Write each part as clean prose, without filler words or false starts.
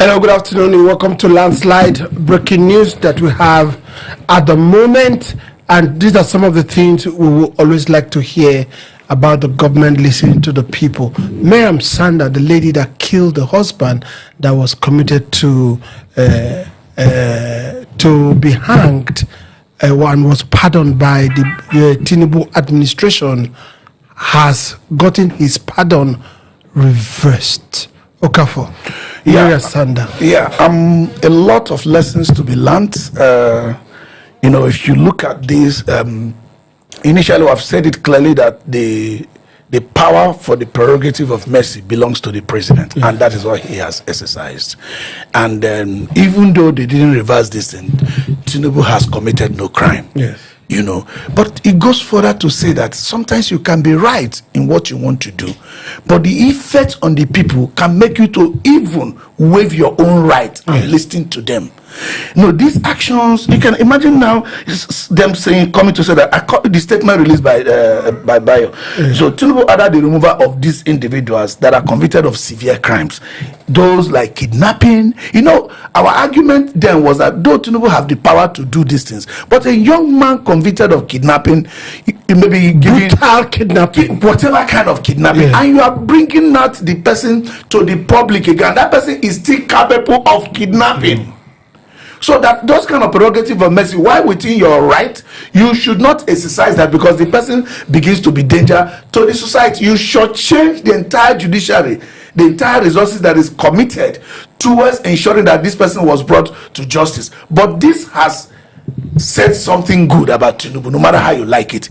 Hello, good afternoon, and welcome to Landslide. Breaking news that we have at the moment, and these are some of the things we will always like to hear about the government listening to the people. Maryam Sanda, the lady that killed the husband that was committed to be hanged and was pardoned by the Tinubu administration, has gotten his pardon reversed. Okafor. Yeah, Sanda. Yeah, a lot of lessons to be learned. If you look at this, initially I've said it clearly that the power for the prerogative of mercy belongs to the president, and that is what he has exercised. And even though they didn't reverse this thing, Tinubu has committed no crime. Yes. But it goes further to say that sometimes you can be right in what you want to do, but the effect on the people can make you to even waive your own right and listen to them. These actions, you can imagine now them coming to say that the statement released by Bayo. So Tinubu ordered the removal of these individuals that are convicted of severe crimes, those like kidnapping. Our argument then was that though Tinubu have the power to do these things, but a young man convicted of kidnapping, maybe giving brutal kidnapping, whatever kind of kidnapping, and you are bringing out the person to the public again, that person is still capable of kidnapping. So that those kind of prerogative of mercy, why within your right, you should not exercise that, because the person begins to be danger to the society. You should change the entire judiciary, the entire resources that is committed towards ensuring that this person was brought to justice. But this has said something good about Tinubu, no matter how you like it.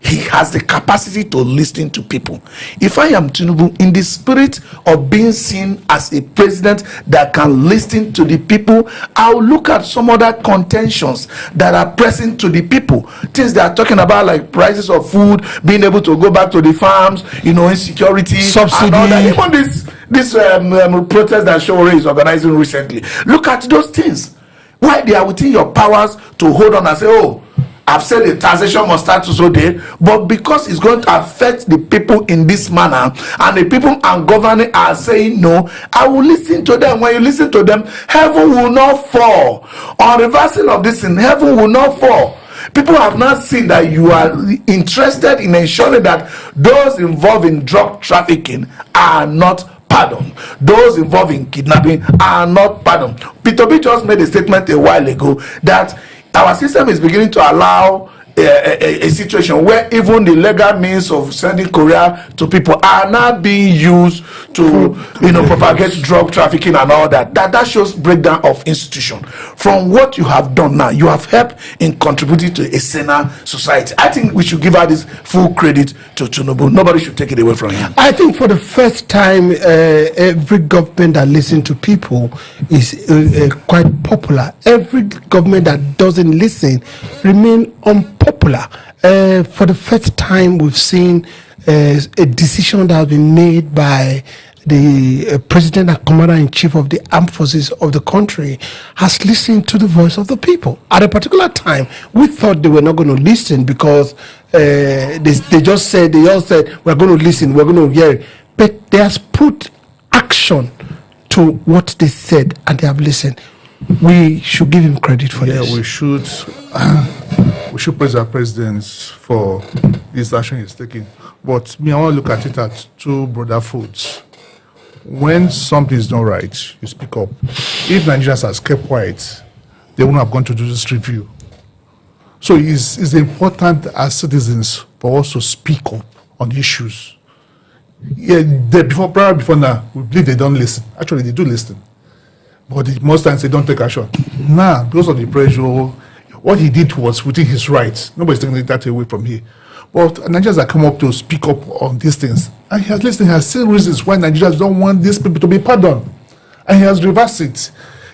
He has the capacity to listen to people. If I am Tinubu, in the spirit of being seen as a president that can listen to the people, I'll look at some other contentions that are pressing to the people. Things they are talking about, like prices of food, being able to go back to the farms, insecurity, subsidy, and all that. Even this protest that Showore is organizing recently. Look at those things. Why they are within your powers to hold on and say, oh, I've said the taxation must start to so day, but because it's going to affect the people in this manner, and the people and governing are saying no, I will listen to them. When you listen to them, heaven will not fall. On reversing of this thing, heaven will not fall. People have not seen that you are interested in ensuring that those involved in drug trafficking are not pardoned. Those involved in kidnapping are not pardoned. Peter B just made a statement a while ago that our system is beginning to allow a situation where even the legal means of sending courier to people are now being used to propagate drug trafficking and all that. That shows breakdown of institution. From what you have done now, you have helped in contributing to a saner society. I think we should give her this full credit to Tinubu. Nobody should take it away from him. I think for the first time, every government that listens to people is quite popular. Every government that doesn't listen remain unpopular. For the first time, we've seen a decision that has been made by the president and commander-in-chief of the armed forces of the country has listened to the voice of the people. At a particular time, we thought they were not going to listen because they all said, we're going to listen, we're going to hear it. But they have put action to what they said, and they have listened. We should give him credit for this. Yeah, we should praise our president for this action he's taking. But I want to look at it at two broader foods. When something is not right, you speak up. If Nigerians has kept quiet, they wouldn't have gone to do this review. So it's important as citizens for us to speak up on issues. Yeah, before now, we believe they don't listen. Actually, they do listen. But most times they don't take action. Now, because of the pressure, what he did was within his rights. Nobody's taking that away from here. But Nigerians have come up to speak up on these things. And he has listened, he has seen reasons why Nigerians don't want these people to be pardoned. And he has reversed it.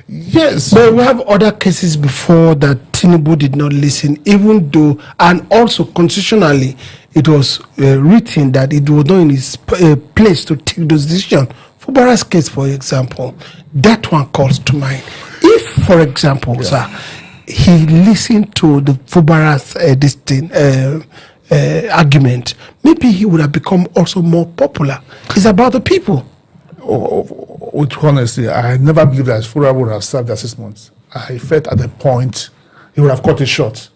Yes. But we have other cases before that Tinubu did not listen, even though, and also constitutionally, it was written that it was not in his place to take those decisions. For Bara's case, for example, that one calls to mind. If, for example, sir, he listened to the Fubara's argument, maybe he would have become also more popular. It's about the people. with honesty, I never believed that Fura would have served that 6 months. I felt at the point he would have cut it short.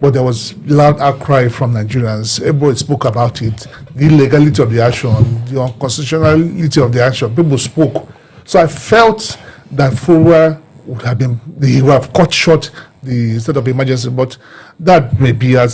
But there was loud outcry from Nigerians. Everybody spoke about it, the illegality of the action, the unconstitutionality of the action. People spoke. So I felt that Fura he would have cut short the state of emergency, but that may be that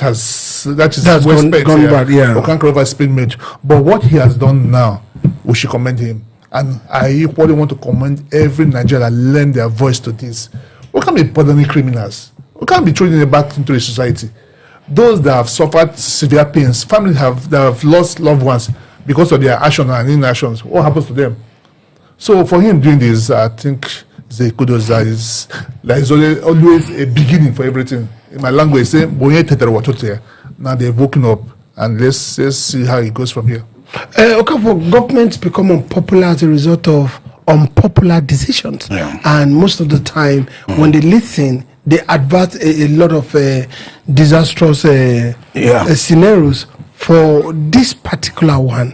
is gone bad, yeah. Or can't cover made. But what he has done now, we should commend him. And I equally want to commend every Nigerian that lend their voice to this. We can't be pardoning criminals. We can't be throwing them back into the society. Those that have suffered severe pains, families that have lost loved ones because of their actions and inactions, what happens to them? So for him doing this, I think the kudos that is always a beginning for everything. In my language, say, now they're woken up, and let's see how it goes from here. Okay, for governments become unpopular as a result of unpopular decisions, and most of the time, when they listen, they advert a lot of disastrous scenarios. For this particular one,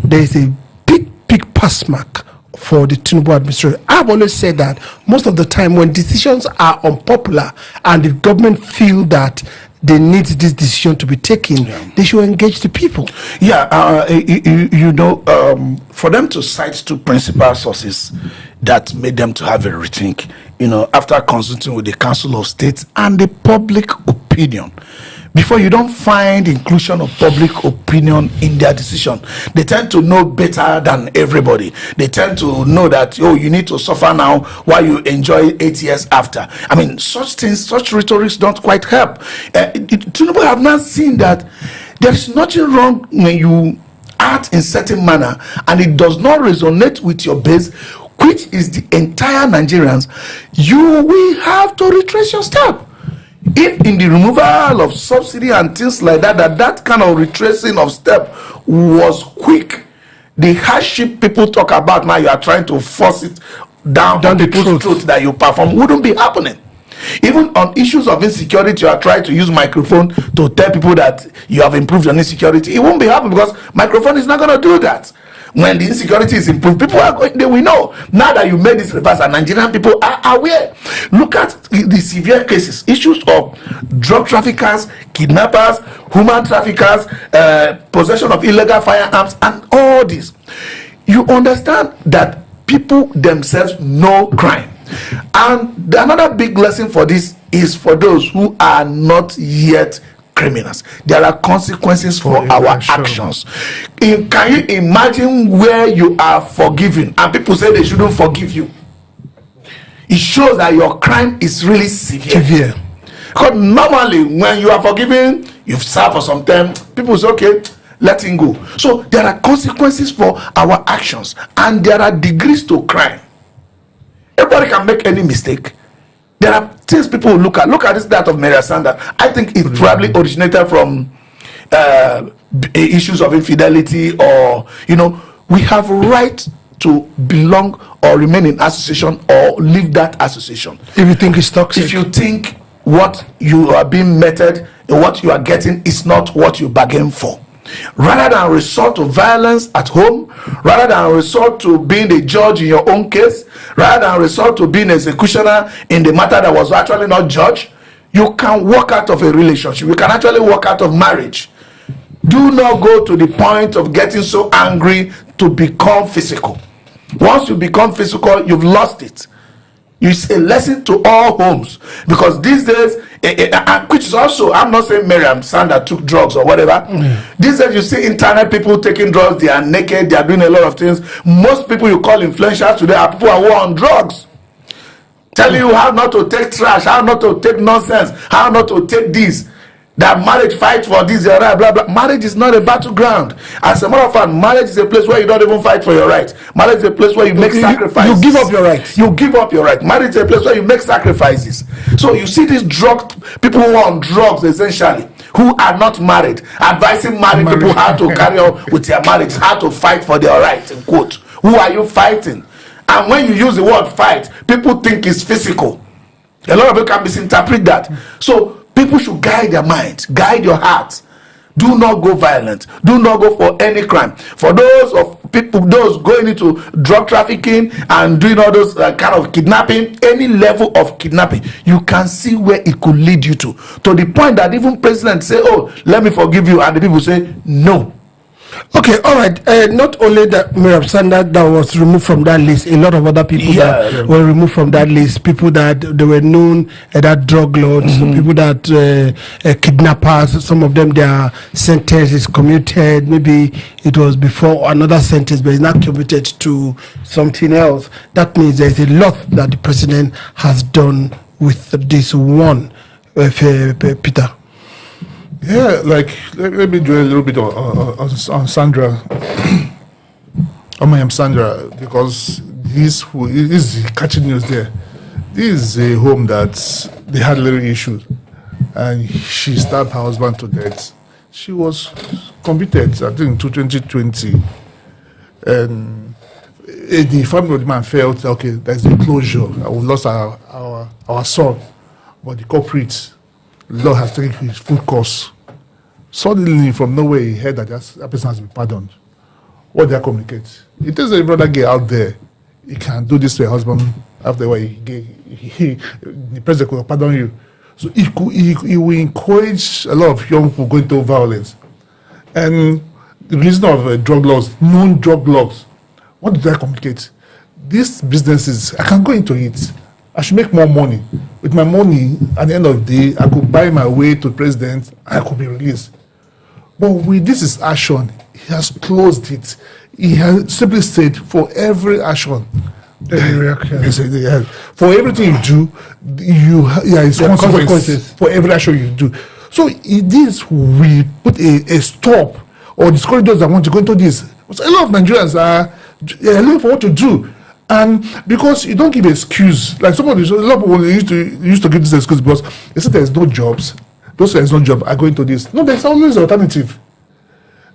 there is a big pass mark for the Tinubu administration. I've always said that most of the time when decisions are unpopular and the government feel that they need this decision to be taken, they should engage the people. For them to cite two principal sources that made them to have a rethink, after consulting with the Council of States and the public opinion, before you don't find inclusion of public opinion in their decision. They tend to know better than everybody. They tend to know that, you need to suffer now while you enjoy 8 years after. I mean, such things, such rhetorics don't quite help. Tinubu have not seen that there is nothing wrong when you act in certain manner and it does not resonate with your base, which is the entire Nigerians. You will have to retrace your step. If in the removal of subsidy and things like that kind of retracing of step was quick, the hardship people talk about now, you are trying to force it down the people's throat that you perform, wouldn't be happening. Even on issues of insecurity, you are trying to use microphone to tell people that you have improved on insecurity. It won't be happening because microphone is not going to do that. When the insecurity is improved, people are going, they will know. Now that you made this reverse and Nigerian people are aware. Look at the severe cases, issues of drug traffickers, kidnappers, human traffickers, possession of illegal firearms, and all this. You understand that people themselves know crime. And another big lesson for this is for those who are not yet criminals. There are consequences for our actions. Can you imagine where you are forgiven and people say they shouldn't forgive you? It shows that your crime is really severe. Because normally when you are forgiven, you've served for some time, people say, okay, let him go. So there are consequences for our actions and there are degrees to crime. Everybody can make any mistake. There are things people will look at. Look at this, that of Maryam Sanda. I think it probably originated from issues of infidelity, or we have right to belong or remain in association or leave that association. If you think it's toxic. If you think what you are being meted and what you are getting is not what you bargained for. Rather than resort to violence at home, rather than resort to being the judge in your own case, rather than resort to being executioner in the matter that was actually not judged, you can walk out of a relationship. You can actually walk out of marriage. Do not go to the point of getting so angry to become physical. Once you become physical, you've lost it. It's a lesson to all homes, because these days, which is also, I'm not saying Maryam Sanda took drugs or whatever. These days you see internet people taking drugs, they are naked, they are doing a lot of things. Most people you call influencers today are people who are on drugs, telling you how not to take trash, how not to take nonsense, how not to take this. That marriage fight for this, blah, blah, blah. Marriage is not a battleground. As a matter of fact, marriage is a place where you don't even fight for your rights. Marriage is a place where you make sacrifices. You give up your rights. You give up your right. Marriage is a place where you make sacrifices. So you see these drug people who are on drugs, essentially, who are not married, advising married people how to carry on with their marriage, how to fight for their rights, in quote. Who are you fighting? And when you use the word fight, people think it's physical. A lot of people can misinterpret that. So people should guide their mind, guide your heart. Do not go violent. Do not go for any crime. For those of people, those going into drug trafficking and doing all those kind of kidnapping, any level of kidnapping, you can see where it could lead you to the point that even president say, oh, let me forgive you, and the people say no. Okay, all right. Not only that Maryam Sanda that was removed from that list, a lot of other people that were removed from that list. People that they were known that drug lords, people that kidnappers. Some of them, their sentence is commuted. Maybe it was before another sentence, but it's not commuted to something else. That means there's a lot that the president has done with this one, Peter. Yeah, like let me do a little bit on Sandra, on Madam Sanda, because this is catching news there. This is a home that they had little issues, and she stabbed her husband to death. She was convicted, I think, in 2020, and the family of the man felt, okay, there's a closure. We lost our son, but the culprit, law has taken his full course. Suddenly, from nowhere, he heard that that person has been pardoned. What did I communicate? It is a brother gay out there. He can do this to your husband after what the president could pardon you. So he will encourage a lot of young people going into violence. And the reason of drug laws, known drug laws, what did I communicate? These businesses, I can go into it. I should make more money. With my money, at the end of the day, I could buy my way to the president, I could be released. But with this action, he has closed it. He has simply said, for every action, for everything you do, it's consequences for every action you do. So this will put a stop or discourage those that want to go into this. A lot of Nigerians are looking for what to do. And because you don't give an excuse, like a lot of people used to give this excuse because they said there's no jobs. Those there's no job are going to this. No, there's always an alternative.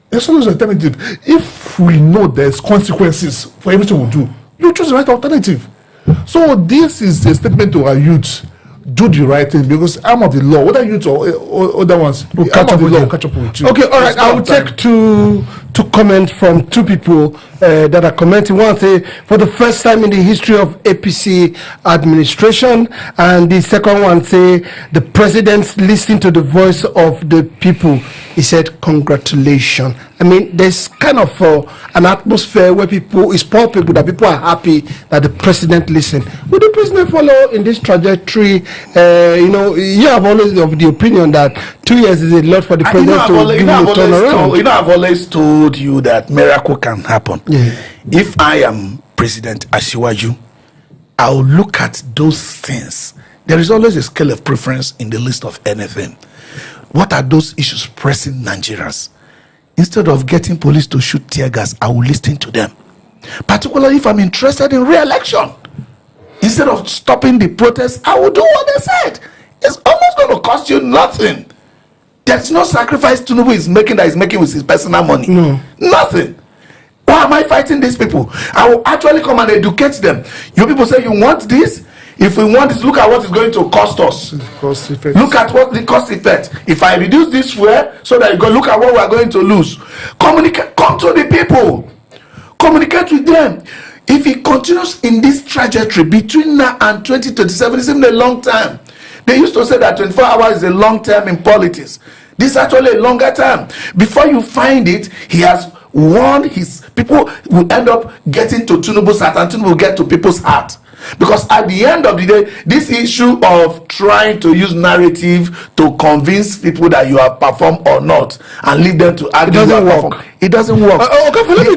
There's always an alternative. If we know there's consequences for everything we do, you choose the right alternative. So this is a statement to our youth. Do the right thing, because arm of the law, whether youth or other ones, will catch up with you. Okay, all right. I will take two comments from two people that are commenting. One say, for the first time in the history of APC administration, and the second one say, the president listening to the voice of the people. He said, congratulations. I mean, there's kind of an atmosphere where it's poor people, that people are happy that the president listened. Will the president follow in this trajectory? You have always of the opinion that 2 years is a lot for the president to give a turnaround. I've always told you that miracle can happen. Yeah. If I am President Asiwaju, I'll look at those things. There is always a scale of preference in the list of anything. What are those issues pressing Nigerians? Instead of getting police to shoot tear gas, I will listen to them. Particularly if I'm interested in re-election. Instead of stopping the protests, I will do what they said. It's almost going to cost you nothing. There's no sacrifice Tinubu is making that he's making with his personal money. No. Nothing. Why am I fighting these people? I will actually come and educate them. You people say you want this? If we want this, look at what it's going to cost us. Look at what the cost effect. If I reduce this fuel, so that you go look at what we are going to lose. Communicate, come to the people. Communicate with them. If it continues in this trajectory between now and 2027, it's even a long time. They used to say that 24 hours is a long term in politics. This is actually a longer time. Before you find it, he has warned his people will end up getting to Tinubu's heart, and Tinubu will get to people's heart. Because at the end of the day, this issue of trying to use narrative to convince people that you have performed or not and lead them to argue, it doesn't work. It doesn't work.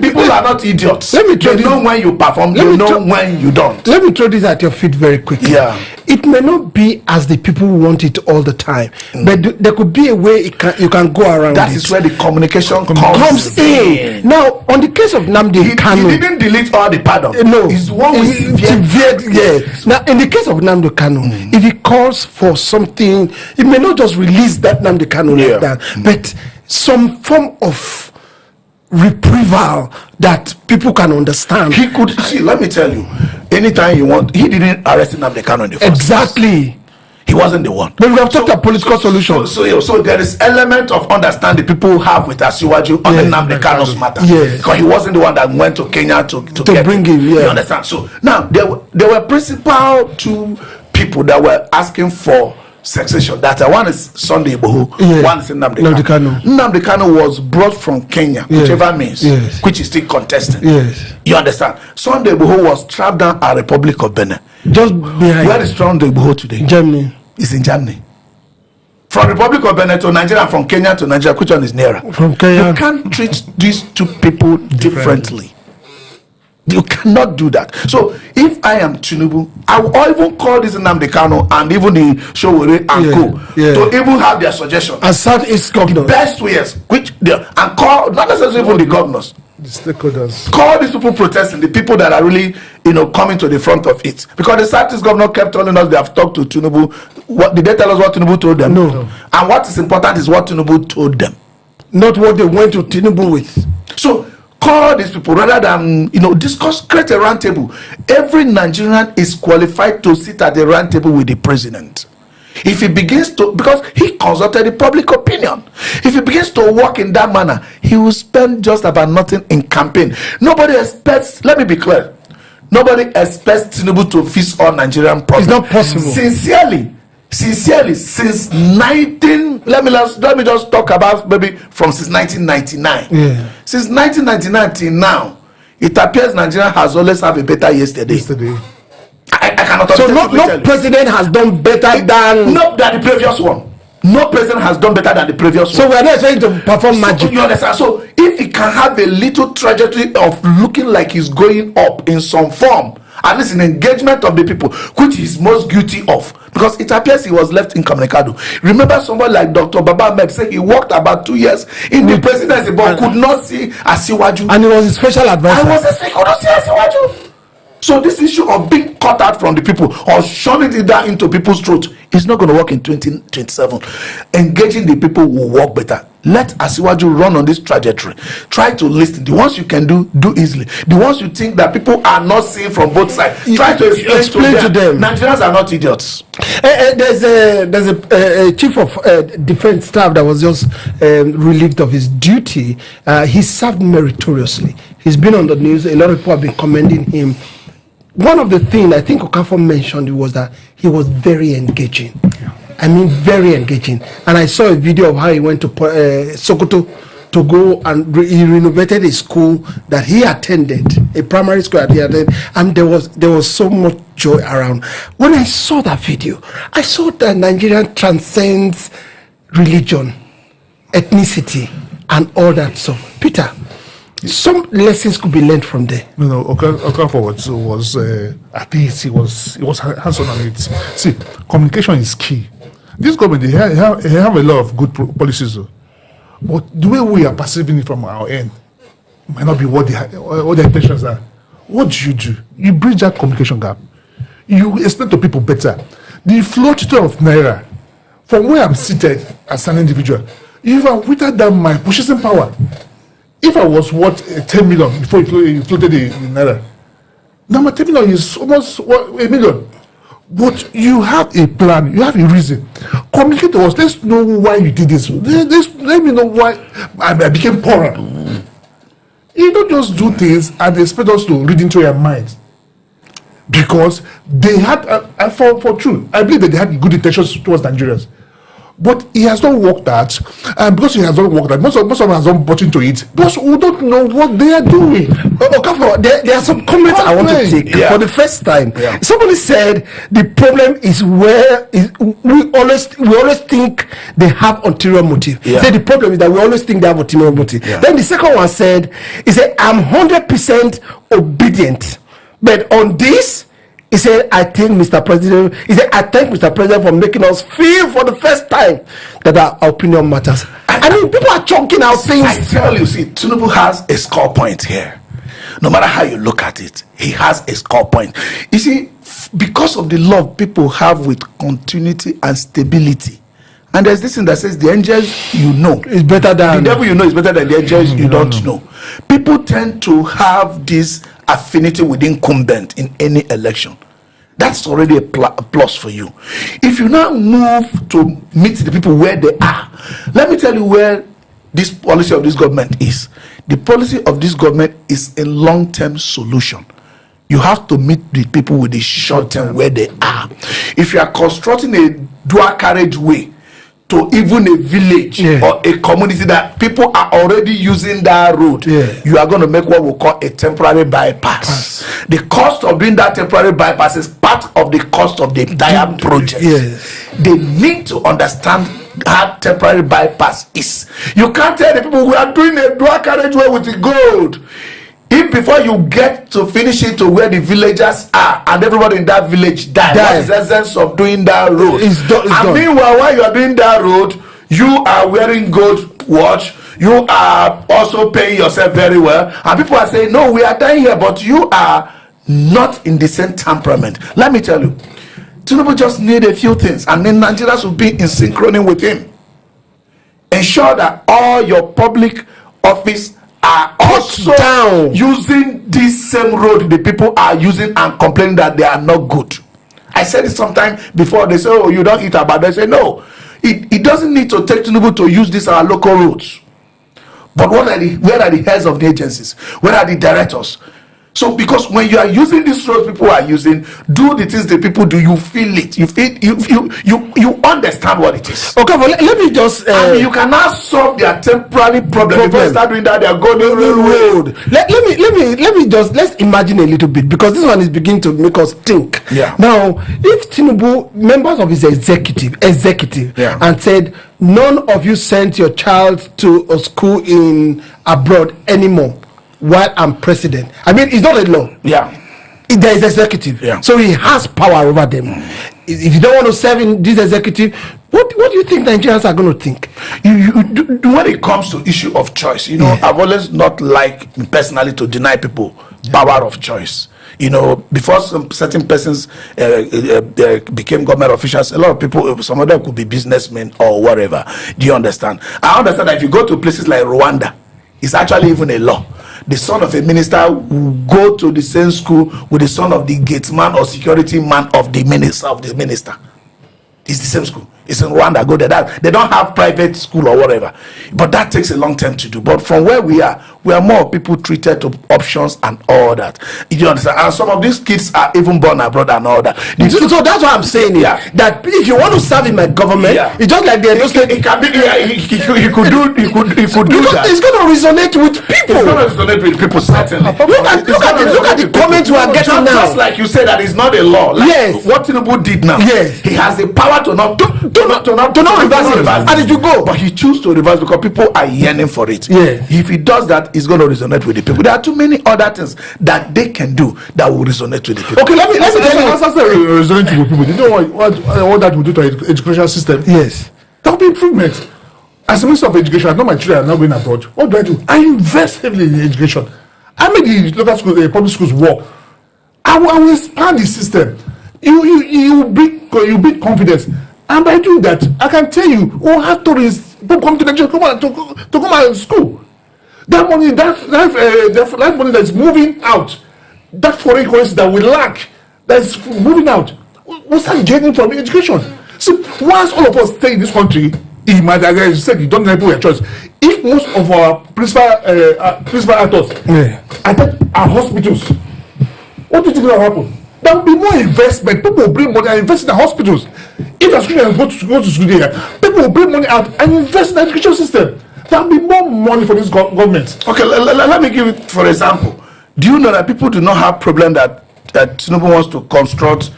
People are not idiots. They know when you perform. They know when you don't. Let me throw this at your feet very quickly. Yeah. It may not be as the people want it all the time, but there could be a way you can go around. That is where the communication comes in. Now, on the case of Nnamdi Kanu, he didn't delete all the pardon. No, it's one with yes. Now, in the case of Nnamdi Kanu, if he calls for something, he may not just release that Nnamdi Kanu like that, but some form of reprieve that people can understand. He could see. Let me tell you, anytime you want, he didn't arrest Nnamdi Kanu in the first exactly. He wasn't the one. But we have talked about political solutions. So there is element of understanding people have with Asiwaju on the Nnamdi Kanu's matter. Yes. Because he wasn't the one that went to Kenya to bring him. Yeah. You understand? So now there were principal two people that were asking for succession. That one is Sunday Igboho, one is Nnamdi Kanu. Nnamdi Kanu was brought from Kenya, whichever means, which is still contesting. Yes. You understand? Sunday Igboho was trapped down at Republic of Benin. Just behind. Where is Sunday Igboho today? Germany. It's in Germany. From Republic of Benin to Nigeria, from Kenya to Nigeria, which one is nearer? From Kenya. You can't treat these two people differently. You cannot do that. So if I am Tinubu, I will even call this Nnamdi Kanu and even the Showore and co to even have their suggestion. As Southeast governors. Best ways, and call not necessarily even the governors. The stakeholders. Call these people protesting, the people that are really, coming to the front of it. Because the Southeast governor kept telling us they have talked to Tinubu. Did they tell us what Tinubu told them? No. And what is important is what Tinubu told them. Not what they went to Tinubu with. So call these people rather than discuss, create a round table. Every Nigerian is qualified to sit at the round table with the president. If he begins to, because he consulted the public opinion, if he begins to work in that manner, he will spend just about nothing in campaign. Nobody expects, let me be clear, nobody expects Tinubu to fix all Nigerian problems. It's not possible. Sincerely, since let me just talk about maybe since 1999. Yeah. Since 1999 till now, it appears Nigeria has always had a better yesterday. I cannot. So no president has done better than the previous one. No president has done better than the previous one. So we are not trying to perform magic. You understand? So if he can have a little trajectory of looking like he's going up in some form, at least in engagement of the people, which he's most guilty of, because it appears he was left incommunicado. Remember, somebody like Dr. Baba Ahmed said he worked about 2 years in the presidency, but could not see Asiwaju. And he was a special advisor. Could not see Asiwaju. So this issue of being cut out from the people or shoving it down into people's throat is not going to work in 2027. Engaging the people will work better. Let Asiwaju run on this trajectory. Try to listen. The ones you can do easily. The ones you think that people are not seeing from both sides, try to explain to them. Nigerians are not idiots. There's a chief of defense staff that was just relieved of his duty. He served meritoriously. He's been on the news. A lot of people have been commending him. One of the things I think Okafor mentioned was that he was very engaging. I mean, very engaging. And I saw a video of how he went to Sokoto to go and he renovated a school that he attended, a primary school that he attended, and there was so much joy around. When I saw that video, I saw that Nigeria transcends religion, ethnicity, and all that. So, Peter, some lessons could be learned from there. Okafor was at least he was hands-on on it. See, communication is key. This government they have a lot of good policies, though. But the way we are perceiving it from our end might not be what the intentions are. What do? You bridge that communication gap. You explain to people better. The fluctuation of naira from where I'm seated as an individual, even without that my purchasing power. If I was worth 10 million before you floated the naira, now my 10 million is almost $1 million. But you have a plan, you have a reason. Communicate to us. Let's know why you did this. Let me know why I became poorer. You don't just do things and expect us to read into your mind. Because they had, for true, I believe that they had good intentions towards Nigerians. But he has not worked that, and because he has not worked that, most of them has not bought into it. Those who don't know what they are doing. There are some comments I want to take for the first time. Yeah. Somebody said the problem is we always think they have ulterior motive. Yeah. Say the problem is that we always think they have ulterior motive. Yeah. Then the second one said, he said, I'm 100% obedient, but on this. He said, I thank Mr. President for making us feel for the first time that our opinion matters. I mean, people are chunking out things. I tell you, see, Tinubu has a score point here. No matter how you look at it, he has a score point. You see, because of the love people have with continuity and stability, and there's this thing that says the angels you know is better than the devil you know is better than the angels you don't know. People tend to have this affinity with incumbent in any election. That's already a plus for you. If you now move to meet the people where they are, let me tell you where this policy of this government is. The policy of this government is a long-term solution. You have to meet the people with the short term where they are. If you are constructing a dual carriageway to even a village or a community that people are already using that road, you are going to make what we call a temporary bypass. The cost of doing that temporary bypass is part of the cost of the entire project. They need to understand how temporary bypass is. You can't tell the people we are doing a dual carriageway with the gold. If before you get to finish it to where the villagers are and everybody in that village die. What is the essence of doing that road? And meanwhile, while you are doing that road, you are wearing gold watch, you are also paying yourself very well, and people are saying, no, we are dying here, but you are not in the same temperament. Let me tell you, Tinubu just need a few things, and then Nigerians will be in synchrony with him. Ensure that all your public office are also down using this same road the people are using and complaining that they are not good. I said it sometime before. They say, oh, you don't eat about it. I say, no, it doesn't need to take Tinubu to use these our local roads. But where are the heads of the agencies? Where are the directors? So because when you are using these roads people are using, do the things the people do, you feel it. You understand what it is. Okay, but let me just and you can now solve their temporary problem. If they start doing that, they are going road. Let's imagine a little bit, because this one is beginning to make us think. Now, if Tinubu, members of his executive and said, none of you sent your child to a school in abroad anymore while I'm president. I mean, it's not a law. There is executive. So he has power over them. If you don't want to serve in this executive, what do you think Nigerians are going to think? When it comes to issue of choice, you know, I've always not liked personally to deny people power of choice. You know, before certain persons became government officials, a lot of people, some of them could be businessmen or whatever. Do you understand? I understand that if you go to places like Rwanda, it's actually even a law. The son of a minister will go to the same school with the son of the gateman or security man of the minister. It's the same school. It's in Rwanda. Go there. They don't have private school or whatever. But that takes a long time to do. But from where we are more people treated to options and all that. You understand? And some of these kids are even born abroad and all that. So that's what I'm saying here. That if you want to serve in my government, it's just like they just it can be. He could do that. It's going to resonate with people. It's going to resonate with people certainly. Look at the comments we are getting now. Just like you said, that is not a law. Like what Tinubu did now. He has the power to not reverse it. And it will go. But he chooses to reverse because people are yearning for it. If he does that, it's going to resonate with the people. There are too many other things that they can do that will resonate with the people. Okay, let me tell you. Resonate with people. You know what that will do to our education system? Yes. That will be improvement. As a minister of education, I know my children are not going abroad. What do? I invest heavily in education. I make the local schools, the public schools work. I will expand the system. You build confidence. And by doing that, I can tell you, have tourists people come to Nigeria to come out of school. That money, that money that is moving out, that foreign currency that we lack, that is moving out, we start getting from education. So once all of us stay in this country, as you said, you don't have your choice. If most of our principal actors are hospitals, what do you think will happen? There will be more investment. People will bring money and invest in the hospitals. If the students go to school there, people will bring money out and invest in the education system. There will be more money for this government. Okay, let me give it for example. Do you know that people do not have problem that Tinubu wants to construct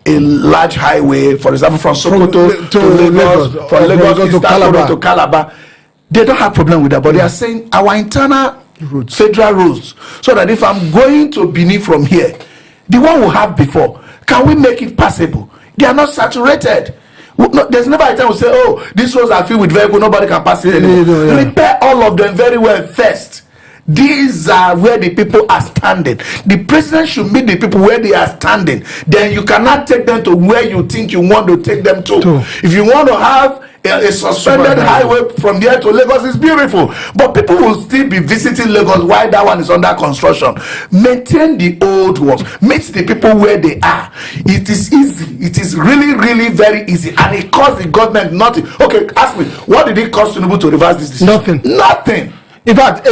a large highway, for example, from Sokoto to Lagos, from Lagos to Calabar? They don't have problem with that, but they are saying our internal federal roads, so that if I'm going to Benin from here, the one we have before, can we make it passable? They are not saturated. No, there's never a time we say, oh, these roads are filled with vehicles, nobody can pass it anymore. Repair all of them very well first. These are where the people are standing. The president should meet the people where they are standing. Then you cannot take them to where you think you want to take them to. If you want to have a suspended highway from here to Lagos is beautiful, but people will still be visiting Lagos while that one is under construction. Maintain the old ones, meet the people where they are. It is easy, it is really very easy, and it costs the government nothing. Okay, ask me, what did it cost Tinubu to reverse this decision? Nothing. In fact,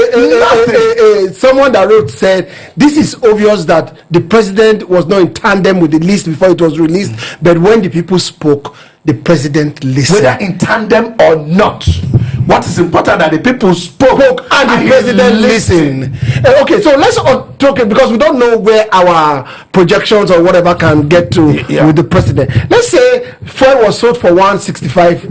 someone that wrote said, this is obvious that the president was not in tandem with the list before it was released, but when the people spoke, the president listened. Whether in tandem or not, what is important that the people spoke and the president listened. Okay, so let's talk it, because we don't know where our projections or whatever can get to with the president. Let's say fuel was sold for 165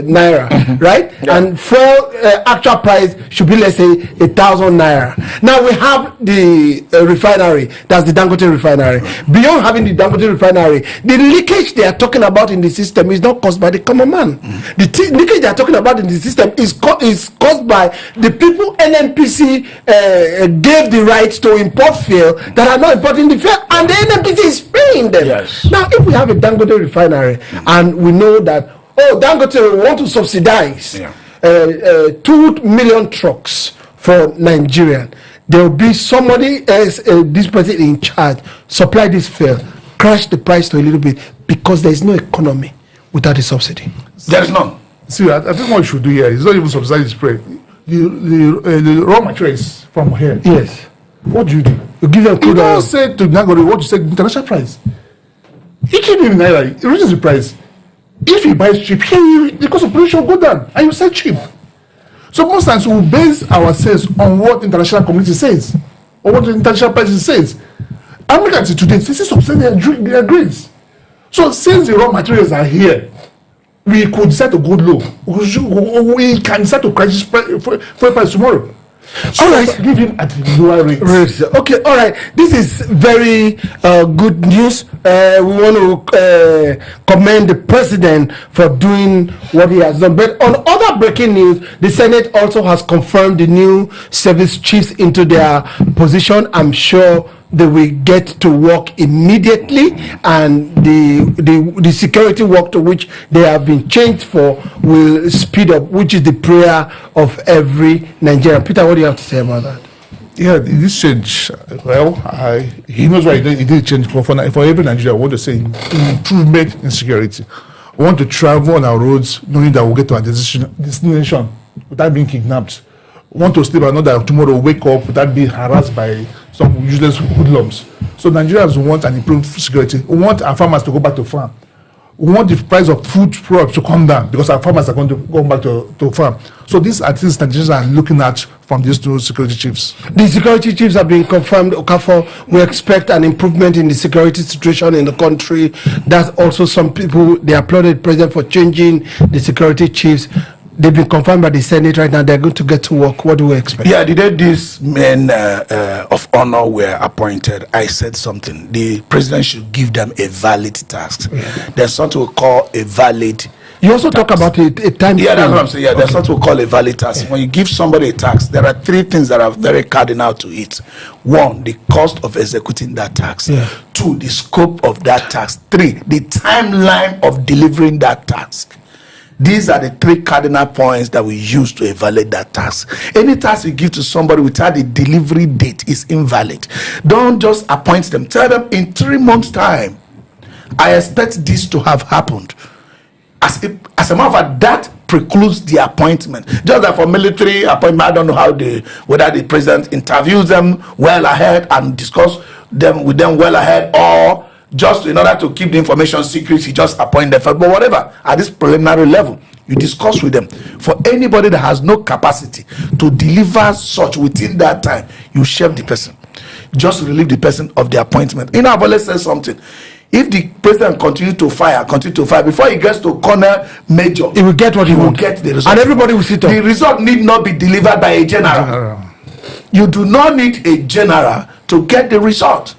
naira, right? Yeah. And fuel actual price should be, let's say, 1,000 naira. Now we have the refinery, that's the Dangote refinery. Beyond having the Dangote refinery, the leakage they are talking about in the system is not caused by the common man. The leakage they are talking about in the system is caused by the people NNPC gave the right to import fuel that are not importing the fuel, and the NNPC is paying them. Yes. Now, if we have a Dangote refinery and we know that, Dangote want to subsidize 2 million trucks for Nigerian, there will be somebody else, this person in charge, supply this fuel, crash the price to a little bit, because there is no economy without a subsidy. There is none. See, I think what we should do here is not even subsidize the spread. The raw materials from here. Yes. What do? You give them crude oil. You don't say to Nagori what you say, international price. He keep in Naira, it reaches the price. If he buys cheap, the cost of production will go down, and you sell cheap. So most times we base our sales on what international community says, or what the international price says. America today, they say subsidy their grains. So since the raw materials are here, we could decide to go low. We can decide to crash for price tomorrow. So all right, give him at lower rates. Okay, all right. This is very good news. We want to commend the president for doing what he has done. But on other breaking news, the Senate also has confirmed the new service chiefs into their position. I'm sure they will get to work immediately, and the security work to which they have been changed for will speed up, which is the prayer of every Nigerian. Peter, what do you have to say about that? Yeah, this change, well, he knows why he did change for every Nigerian. I want to say improvement in security. We want to travel on our roads knowing that we'll get to our destination without being kidnapped. We want to sleep and know that tomorrow we'll wake up without being harassed by some useless hoodlums. So Nigerians want an improved security. We want our farmers to go back to farm. We want the price of food products to come down because our farmers are going to go back to farm. So these are things Nigerians are looking at from these two security chiefs. The security chiefs have been confirmed. Okafor, we expect an improvement in the security situation in the country. That's also some people, they applauded the president for changing the security chiefs. They've been confirmed by the Senate right now. They're going to get to work. What do we expect? Yeah, the day these men of honor were appointed, I said something. The president should give them a valid task. Yeah. There's something we call a valid. You also talk about a time. Yeah, that's what I'm saying. Yeah, there's something we call a valid task. Yeah. When you give somebody a task, there are three things that are very cardinal to it. One, the cost of executing that task. Yeah. Two, the scope of that task. Three, the timeline of delivering that task. These are the three cardinal points that we use to evaluate that task. Any task you give to somebody without a delivery date is invalid. Don't just appoint them. Tell them in 3 months' time, I expect this to have happened. As a matter of fact, that precludes the appointment. Just like for military appointment, I don't know whether the president interviews them well ahead and discuss them with them well ahead, or just in order to keep the information secret, he just appoint them. But whatever, at this preliminary level, you discuss with them. For anybody that has no capacity to deliver such within that time, you shelve the person. Just relieve the person of the appointment. In our let's say something. If the president continue to fire, before he gets to corner major, he will get what he will get the result. And everybody will sit up. The result need not be delivered by a general. You do not need a general to get the result.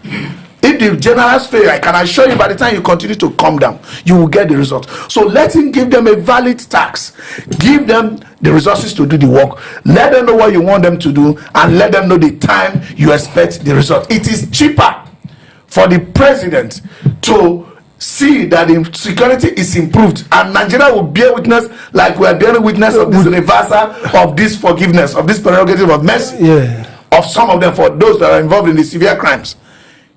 If the generals fail, I can assure you by the time you continue to calm down, you will get the result. So let him give them a valid task. Give them the resources to do the work. Let them know what you want them to do, and let them know the time you expect the result. It is cheaper for the president to see that the security is improved, and Nigeria will bear witness, like we are bearing witness of this reversal of this forgiveness, of this prerogative of mercy, of some of them for those that are involved in the severe crimes.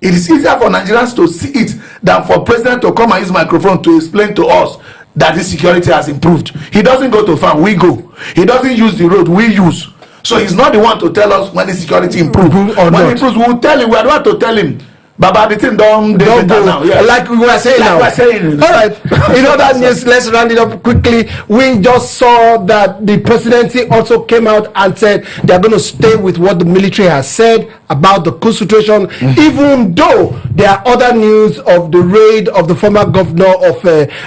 It is easier for Nigerians to see it than for president to come and use microphone to explain to us that this security has improved. He doesn't go to farm, we go. He doesn't use the road, we use. So he's not the one to tell us when the security improves. When it improves, we will tell him. We are the one to tell him. Baba, the thing don't go now. Yeah. Like we were saying now. All right. In other news, let's round it up quickly. We just saw that the presidency also came out and said they're going to stay with what the military has said about the coup situation, even though there are other news of the raid of the former governor of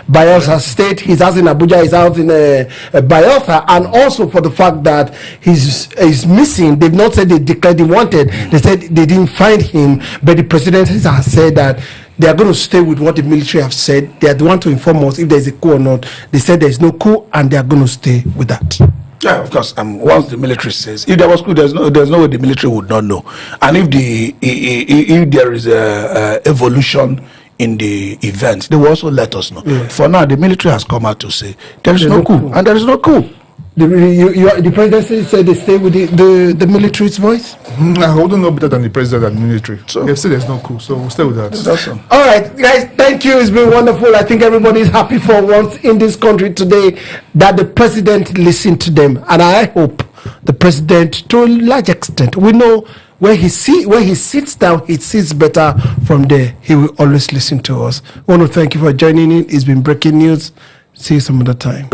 Bayelsa State. His house in Abuja, his house in Bayelsa, and also for the fact that he's missing. They've not said they declared him wanted. They said they didn't find him, but the president has said that they are going to stay with what the military have said. They are the one to inform us if there is a coup or not. They said there is no coup, and they are going to stay with that. Yeah, of course. Once the military says, if there was coup, there's no way the military would not know. And if there is a evolution in the event, they will also let us know. Yeah. For now, the military has come out to say there is no coup, and there is no coup. The presidency said they stay with the military's voice? I wouldn't know better than the president and the military. So they've said there's no coup, so we'll stay with that. That's all. All right, guys, thank you. It's been wonderful. I think everybody is happy for once in this country today that the president listened to them. And I hope the president, to a large extent, we know where he sits down, he sees better. From there, he will always listen to us. I want to thank you for joining in. It's been breaking news. See you some other time.